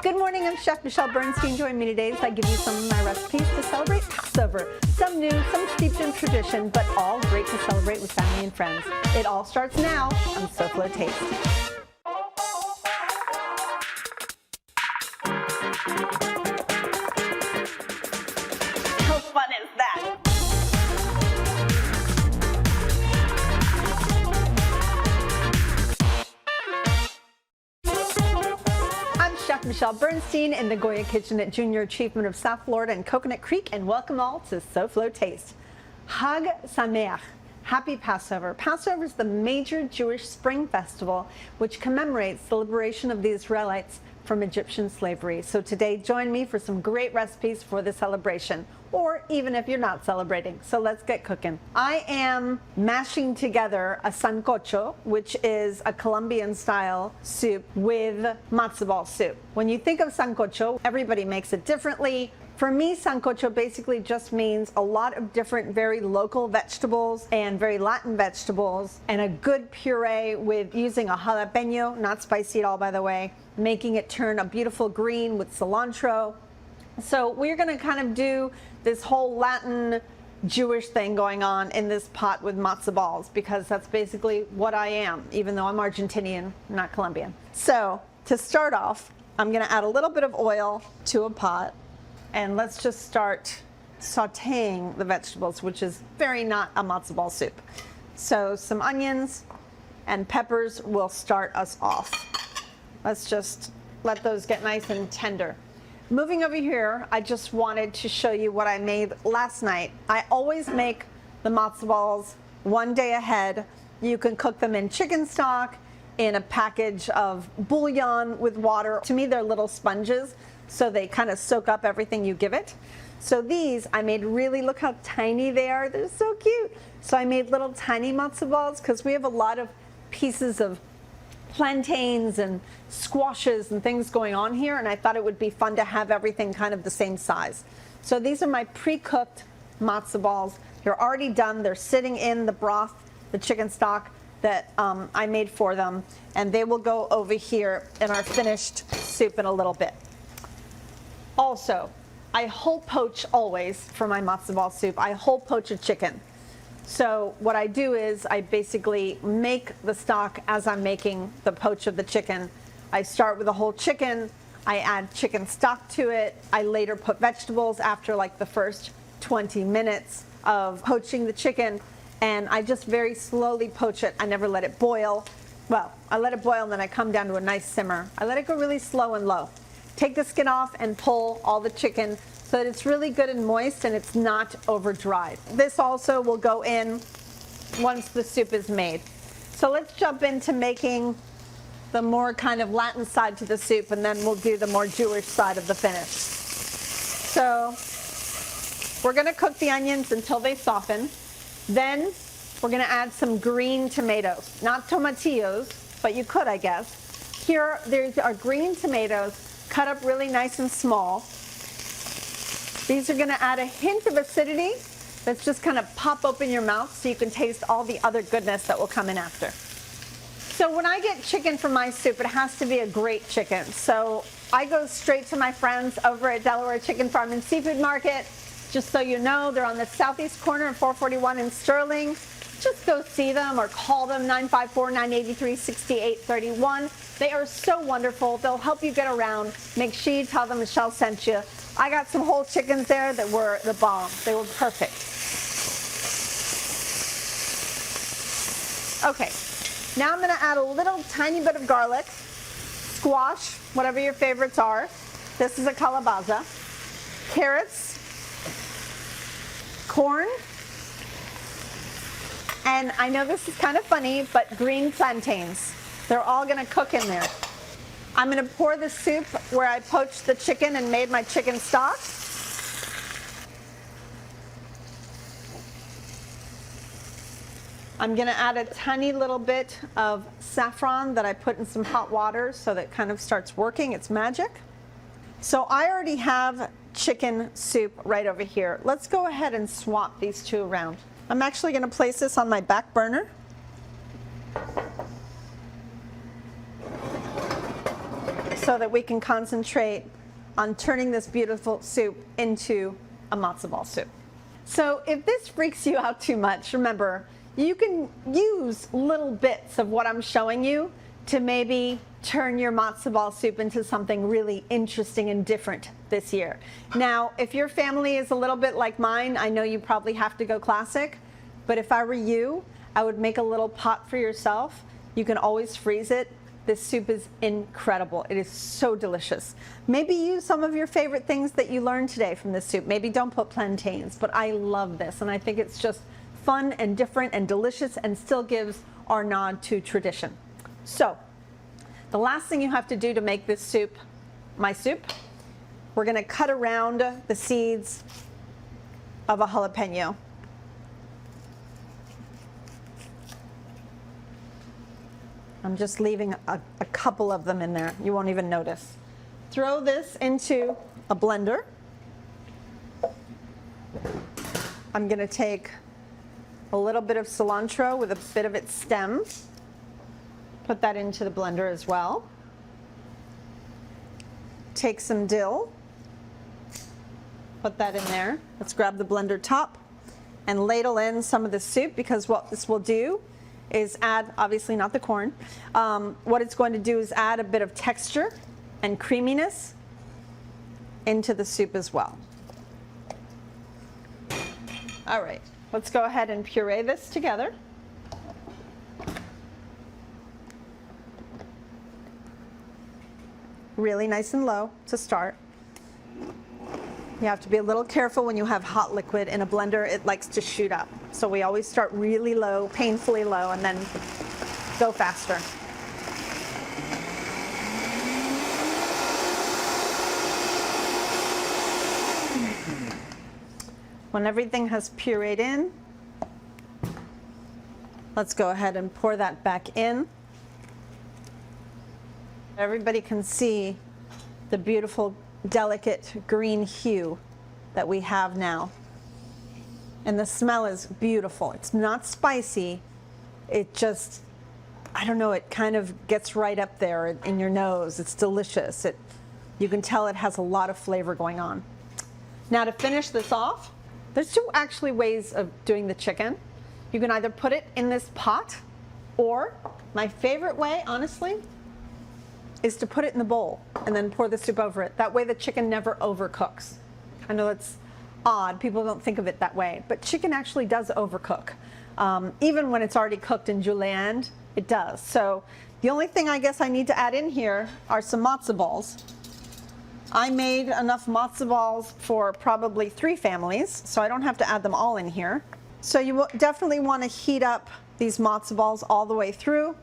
Good morning, I'm Chef Michelle Bernstein. Join me today as I give you some of my recipes to celebrate Passover. Some new, some steeped in tradition, but all great to celebrate with family and friends. It all starts now on SoFlo Taste. How fun is that? Chef Michelle Bernstein in the Goya Kitchen at Junior Achievement of South Florida and Coconut Creek, and welcome all to SoFlo Taste. Hag Sameach, Happy Passover. Passover is the major Jewish spring festival which commemorates the liberation of the Israelites from Egyptian slavery. So today, join me for some great recipes for the celebration, or even if you're not celebrating. So let's get cooking. I am mashing together a Sancocho, which is a Colombian-style soup with matzo ball soup. When you think of Sancocho, everybody makes it differently. For me, Sancocho basically just means a lot of different very local vegetables and very Latin vegetables, and a good puree with using a jalapeno, not spicy at all by the way, making it turn a beautiful green with cilantro. So we're gonna kind of do this whole Latin Jewish thing going on in this pot with matzo balls, because that's basically what I am, even though I'm Argentinian, not Colombian. So to start off, I'm gonna add a little bit of oil to a pot, and let's just start sauteing the vegetables, which is very not a matzo ball soup. So some onions and peppers will start us off. Let's just let those get nice and tender. Moving over here, I just wanted to show you what I made last night. I always make the matzo balls one day ahead. You can cook them in chicken stock, in a package of bouillon with water. To me, they're little sponges, so they kind of soak up everything you give it. So these I made really, look how tiny they are. They're so cute. So I made little tiny matzo balls because we have a lot of pieces of plantains and squashes and things going on here, and I thought it would be fun to have everything kind of the same size. So these are my pre-cooked matzo balls. They're already done. They're sitting in the broth, the chicken stock that I made for them, and they will go over here in our finished soup in a little bit. Also, I whole poach always for my matzo ball soup. I whole poach a chicken. So what I do is I basically make the stock as I'm making the poach of the chicken. I start with a whole chicken, I add chicken stock to it, I later put vegetables after like the first 20 minutes of poaching the chicken, and I just very slowly poach it. I never let it boil. Well, I let it boil and then I come down to a nice simmer. I let it go really slow and low. Take the skin off and pull all the chicken so that it's really good and moist and it's not over dried. This also will go in once the soup is made. So let's jump into making the more kind of Latin side to the soup, and then we'll do the more Jewish side of the finish. So we're gonna cook the onions until they soften. Then we're gonna add some green tomatoes, not tomatillos, but you could, I guess. Here, there's our green tomatoes cut up really nice and small. These are going to add a hint of acidity that's just kind of pop open your mouth so you can taste all the other goodness that will come in after. So when I get chicken for my soup, it has to be a great chicken. So I go straight to my friends over at Delaware Chicken Farm and Seafood Market. Just so you know, they're on the southeast corner of 441 in Sterling. Just go see them or call them 954-983-6831. They are so wonderful. They'll help you get around. Make sure you tell them Michelle sent you. I got some whole chickens there that were the bomb. They were perfect. Okay, now I'm gonna add a little tiny bit of garlic, squash, whatever your favorites are. This is a calabaza. Carrots, corn, and I know this is kind of funny, but green plantains. They're all gonna cook in there. I'm gonna pour the soup where I poached the chicken and made my chicken stock. I'm gonna add a tiny little bit of saffron that I put in some hot water so that it kind of starts working its magic. So I already have chicken soup right over here. Let's go ahead and swap these two around. I'm actually gonna place this on my back burner. so that we can concentrate on turning this beautiful soup into a matzo ball soup. So if this freaks you out too much, remember, you can use little bits of what I'm showing you to maybe turn your matzo ball soup into something really interesting and different this year. Now, if your family is a little bit like mine, I know you probably have to go classic, but if I were you, I would make a little pot for yourself. You can always freeze it. This soup is incredible. It is so delicious. Maybe use some of your favorite things that you learned today from this soup. Maybe don't put plantains, but I love this, and I think it's just fun and different and delicious and still gives our nod to tradition. So, the last thing you have to do to make this soup, my soup, we're gonna cut around the seeds of a jalapeno. I'm just leaving a couple of them in there. You won't even notice. Throw this into a blender. I'm gonna take a little bit of cilantro with a bit of its stem. Put that into the blender as well. Take some dill. Put that in there. Let's grab the blender top and ladle in some of the soup, because what this will do is add, obviously not the corn, what it's going to do is add a bit of texture and creaminess into the soup as well. All right, let's go ahead and puree this together. Really nice and low to start. You have to be a little careful when you have hot liquid in a blender. It likes to shoot up. So we always start really low, painfully low, and then go faster. When everything has pureed in, let's go ahead and pour that back in. Everybody can see the beautiful, delicate green hue that we have now. And the smell is beautiful. It's not spicy. It just, I don't know, it kind of gets right up there in your nose. It's delicious. You can tell it has a lot of flavor going on. Now, to finish this off, there's two actually ways of doing the chicken. You can either put it in this pot, or my favorite way, honestly, is to put it in the bowl and then pour the soup over it. That way the chicken never overcooks. I know it's odd, people don't think of it that way, but chicken actually does overcook. Even when it's already cooked in julienne, it does. So the only thing I guess I need to add in here are some matzo balls. I made enough matzo balls for probably 3 families, so I don't have to add them all in here. So you will definitely want to heat up these matzo balls all the way through.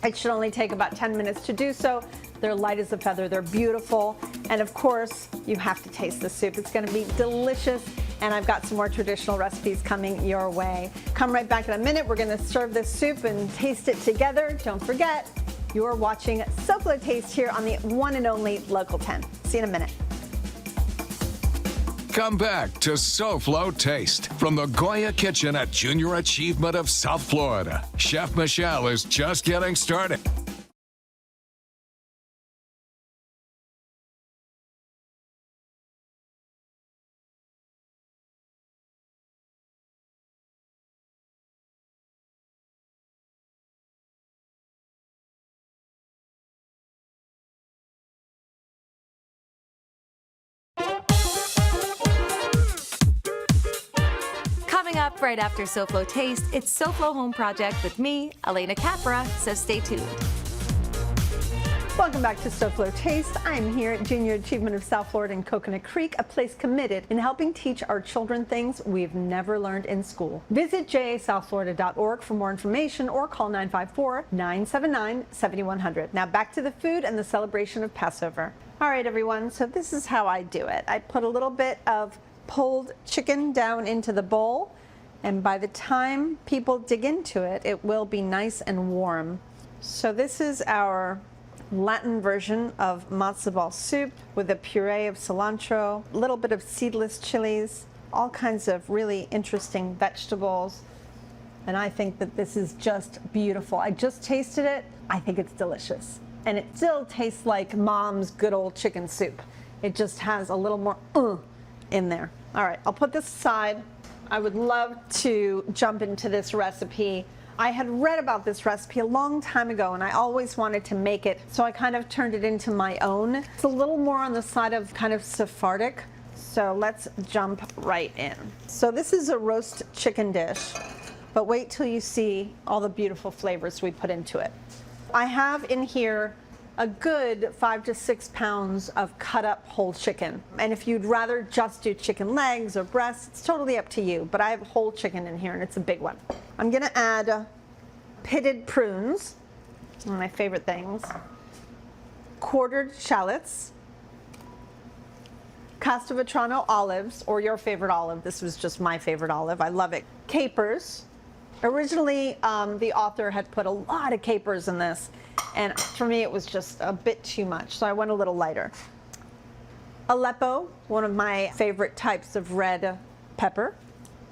It should only take about 10 minutes to do so. They're light as a feather, they're beautiful. And of course, you have to taste the soup. It's gonna be delicious. And I've got some more traditional recipes coming your way. Come right back in a minute. We're gonna serve this soup and taste it together. Don't forget, you're watching SoFlo Taste here on the one and only Local 10. See you in a minute. Come back to SoFlo Taste from the Goya Kitchen at Junior Achievement of South Florida. Chef Michelle is just getting started. Coming up right after SoFlo Taste, it's SoFlo Home Project with me, Elena Capra, so stay tuned. Welcome back to SoFlo Taste. I'm here at Junior Achievement of South Florida in Coconut Creek, a place committed in helping teach our children things we've never learned in school. Visit jasouthflorida.org for more information or call 954-979-7100. Now back to the food and the celebration of Passover. All right, everyone, so this is how I do it. I put a little bit of pulled chicken down into the bowl, and by the time people dig into it, it will be nice and warm. So this is our Latin version of matzo ball soup with a puree of cilantro, a little bit of seedless chilies, all kinds of really interesting vegetables. And I think that this is just beautiful. I just tasted it. I think it's delicious. and it still tastes like mom's good old chicken soup. It just has a little more in there. All right, I'll put this aside. I would love to jump into this recipe. I had read about this recipe a long time ago and I always wanted to make it, so I kind of turned it into my own. It's a little more on the side of kind of Sephardic, so let's jump right in. So this is a roast chicken dish, but wait till you see all the beautiful flavors we put into it. I have in here a good 5 to 6 pounds of cut up whole chicken. And if you'd rather just do chicken legs or breasts, it's totally up to you, but I have whole chicken in here and it's a big one. I'm gonna add pitted prunes, one of my favorite things, quartered shallots, Castelvetrano olives, or your favorite olive. This was just my favorite olive, I love it. Capers. Originally, the author had put a lot of capers in this, and for me it was just a bit too much, so I went a little lighter. Aleppo, one of my favorite types of red pepper.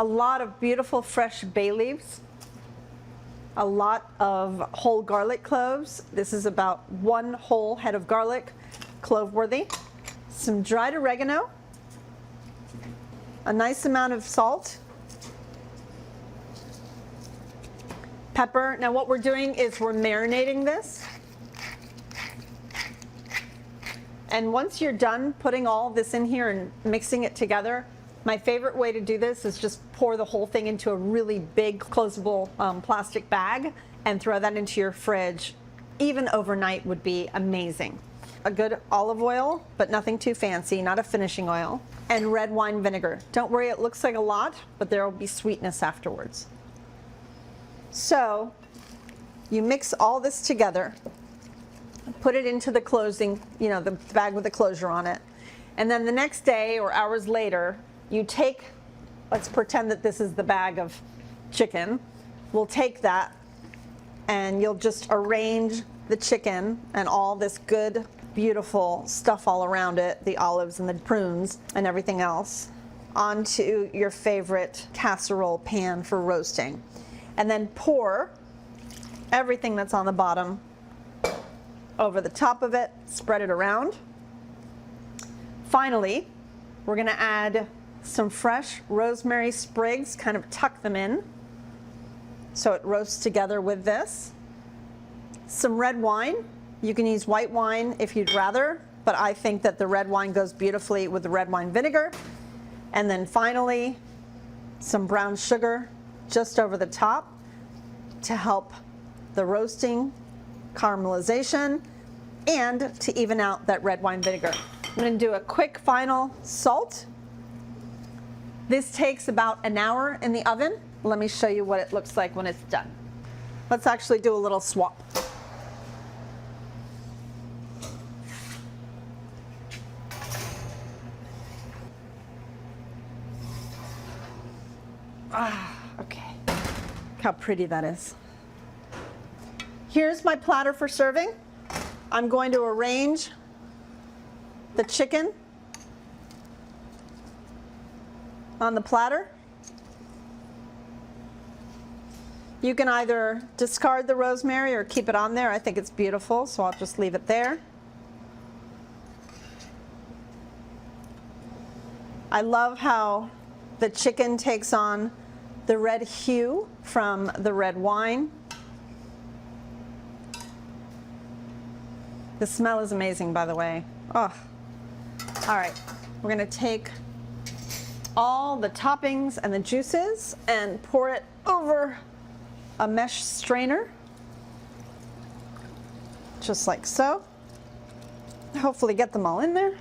A lot of beautiful fresh bay leaves. A lot of whole garlic cloves. This is about 1 whole head of garlic, clove-worthy. Some dried oregano. A nice amount of salt. Pepper. Now what we're doing is we're marinating this. And once you're done putting all this in here and mixing it together, my favorite way to do this is just pour the whole thing into a really big closable plastic bag and throw that into your fridge. Even overnight would be amazing. A good olive oil, but nothing too fancy, not a finishing oil, and red wine vinegar. Don't worry, it looks like a lot, but there will be sweetness afterwards. So you mix all this together, put it into the closing, the bag with the closure on it. And then the next day or hours later, you take, let's pretend that this is the bag of chicken. We'll take that and you'll just arrange the chicken and all this good, beautiful stuff all around it, the olives and the prunes and everything else, onto your favorite casserole pan for roasting. And then pour everything that's on the bottom over the top of it, spread it around. Finally, we're gonna add some fresh rosemary sprigs, kind of tuck them in so it roasts together with this. Some red wine. You can use white wine if you'd rather, but I think that the red wine goes beautifully with the red wine vinegar. And then finally, some brown sugar just over the top to help the roasting, caramelization, and to even out that red wine vinegar. I'm going to do a quick final salt. This takes about an hour in the oven. Let me show you what it looks like when it's done. Let's actually do a little swap. Okay. Look how pretty that is. Here's my platter for serving. I'm going to arrange the chicken on the platter. You can either discard the rosemary or keep it on there. I think it's beautiful, so I'll just leave it there. I love how the chicken takes on the red hue from the red wine. The smell is amazing, by the way. Oh. All right, we're gonna take all the toppings and the juices and pour it over a mesh strainer, just like so. Hopefully get them all in there.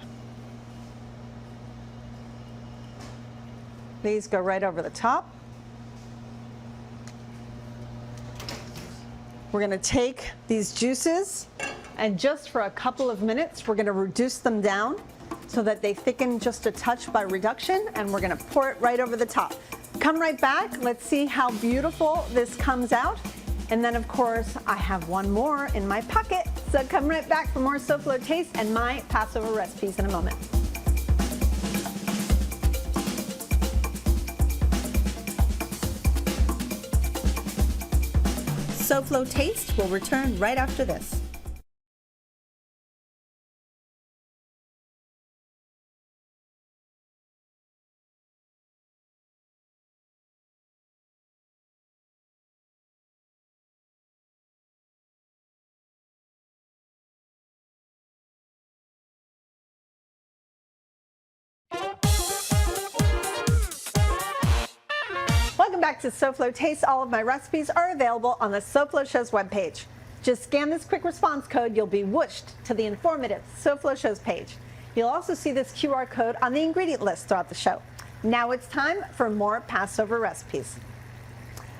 These go right over the top. We're gonna take these juices and just for a couple of minutes, we're gonna reduce them down so that they thicken just a touch by reduction, and we're gonna pour it right over the top. Come right back, let's see how beautiful this comes out. And then of course, I have one more in my pocket. So come right back for more SoFlo Taste and my Passover recipes in a moment. SoFlo Taste will return right after this. Welcome back to SoFlo Taste. All of my recipes are available on the SoFlo Show's webpage. Just scan this quick response code. You'll be whooshed to the informative SoFlo Show's page. You'll also see this QR code on the ingredient list throughout the show. Now it's time for more Passover recipes.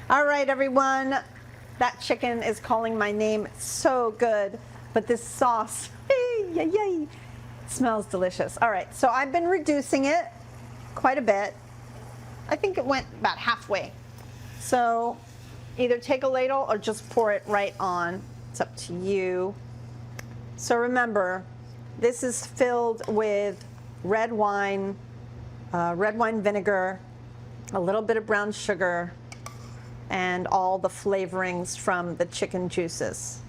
All right, everyone. That chicken is calling my name. It's so good. But this sauce, yay, smells delicious. All right, so I've been reducing it quite a bit. I think it went about halfway. So either take a ladle or just pour it right on. It's up to you. So remember, this is filled with red wine vinegar, a little bit of brown sugar, and all the flavorings from the chicken juices.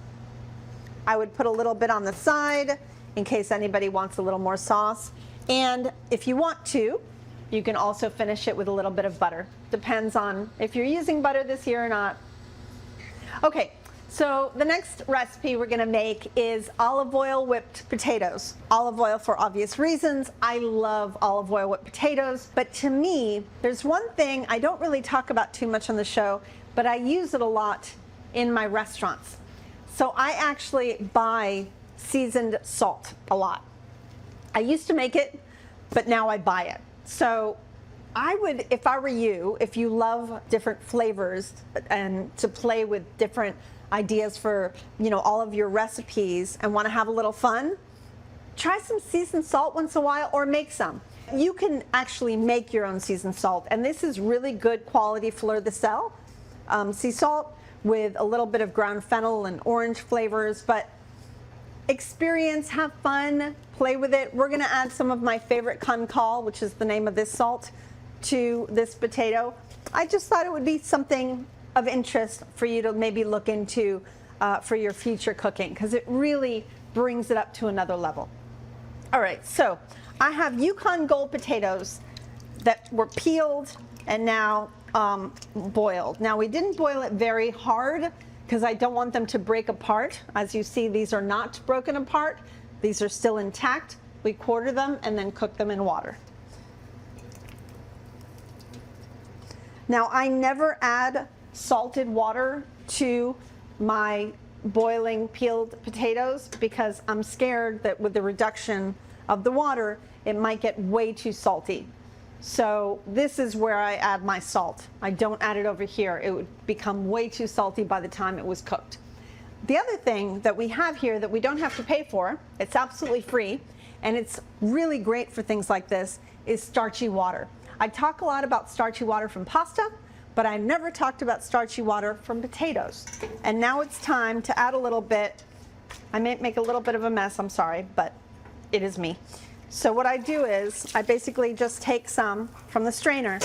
I would put a little bit on the side in case anybody wants a little more sauce. And if you want to, you can also finish it with a little bit of butter. Depends on if you're using butter this year or not. Okay, so the next recipe we're gonna make is olive oil whipped potatoes. Olive oil for obvious reasons. I love olive oil whipped potatoes, but to me, there's one thing I don't really talk about too much on the show, but I use it a lot in my restaurants. So I actually buy seasoned salt a lot. I used to make it, but now I buy it. So I would, if I were you, if you love different flavors and to play with different ideas for, all of your recipes and want to have a little fun, try some seasoned salt once in a while or make some. You can actually make your own seasoned salt, and this is really good quality fleur de sel sea salt with a little bit of ground fennel and orange flavors, but experience, have fun, play with it. We're gonna add some of my favorite kankal, which is the name of this salt, to this potato. I just thought it would be something of interest for you to maybe look into for your future cooking, because it really brings it up to another level. All right, so I have Yukon Gold potatoes that were peeled and now boiled. Now we didn't boil it very hard because I don't want them to break apart. As you see, these are not broken apart. These are still intact. We quarter them and then cook them in water. Now I never add salted water to my boiling peeled potatoes because I'm scared that with the reduction of the water, it might get way too salty. So this is where I add my salt. I don't add it over here. It would become way too salty by the time it was cooked. The other thing that we have here that we don't have to pay for, it's absolutely free, and it's really great for things like this, is starchy water. I talk a lot about starchy water from pasta, but I never talked about starchy water from potatoes. And now it's time to add a little bit. I may make a little bit of a mess, I'm sorry, but it is me. So what I do is I basically just take some from the strainer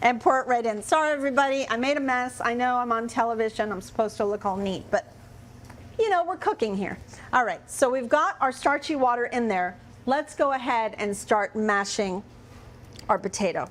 and pour it right in. Sorry everybody, I made a mess. I know I'm on television, I'm supposed to look all neat, but we're cooking here. All right, so we've got our starchy water in there. Let's go ahead and start mashing our potato.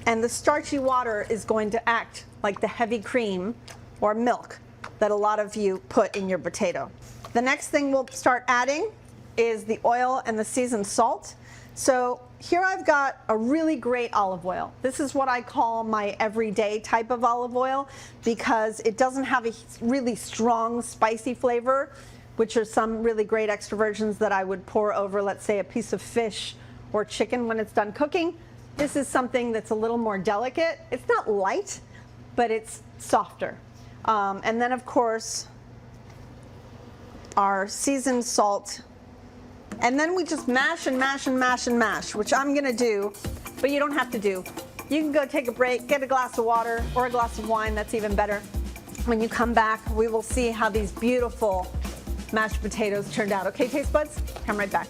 And the starchy water is going to act like the heavy cream or milk that a lot of you put in your potato. The next thing we'll start adding is the oil and the seasoned salt. So here I've got a really great olive oil. This is what I call my everyday type of olive oil because it doesn't have a really strong spicy flavor, which are some really great extra virgins that I would pour over, let's say, a piece of fish or chicken when it's done cooking. This is something that's a little more delicate. It's not light, but it's softer. And then of course, our seasoned salt. And then we just mash and mash and mash and mash, which I'm gonna do, but you don't have to do. You can go take a break, get a glass of water or a glass of wine, that's even better. When you come back, we will see how these beautiful mashed potatoes turned out. Okay, taste buds? Come right back.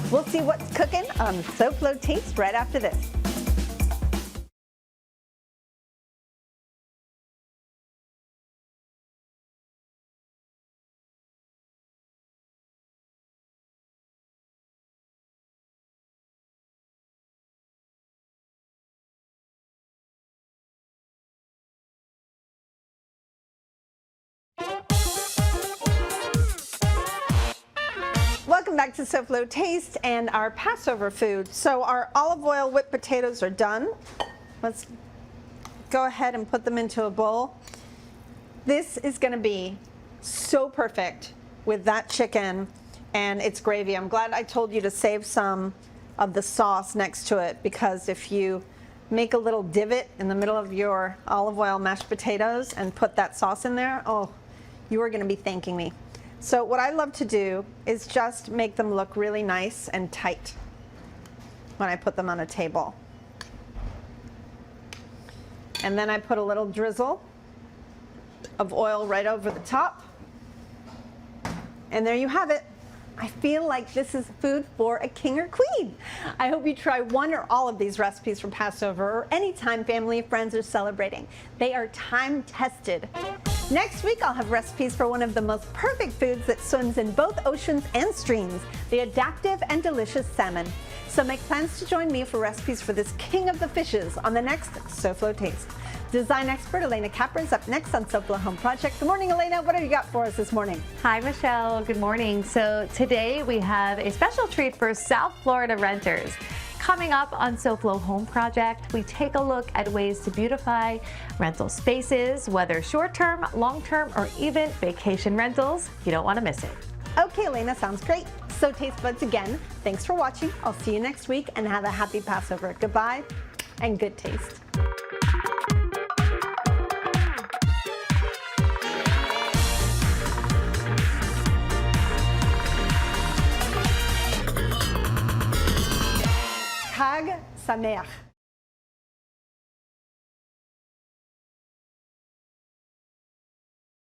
We'll see what's cooking on SoFlo Taste right after this. Welcome back to SoFlo Taste and our Passover food. So our olive oil whipped potatoes are done. Let's go ahead and put them into a bowl. This is going to be so perfect with that chicken and its gravy. I'm glad I told you to save some of the sauce next to it, because if you make a little divot in the middle of your olive oil mashed potatoes and put that sauce in there, oh, you are going to be thanking me. So what I love to do is just make them look really nice and tight when I put them on a table. And then I put a little drizzle of oil right over the top. And there you have it. I feel like this is food for a king or queen. I hope you try one or all of these recipes for Passover or anytime family and friends are celebrating. They are time tested. Next week, I'll have recipes for one of the most perfect foods that swims in both oceans and streams, the adaptive and delicious salmon. So make plans to join me for recipes for this king of the fishes on the next SoFlo Taste. Design expert Elena Capra is up next on SoFlo Home Project. Good morning, Elena. What have you got for us this morning? Hi, Michelle. Good morning. So today we have a special treat for South Florida renters. Coming up on SoFlo Home Project, we take a look at ways to beautify rental spaces, whether short-term, long-term, or even vacation rentals. You don't want to miss it. Okay, Elena, sounds great. So taste buds again. Thanks for watching. I'll see you next week and have a happy Passover. Goodbye and good taste. Chag Sameach.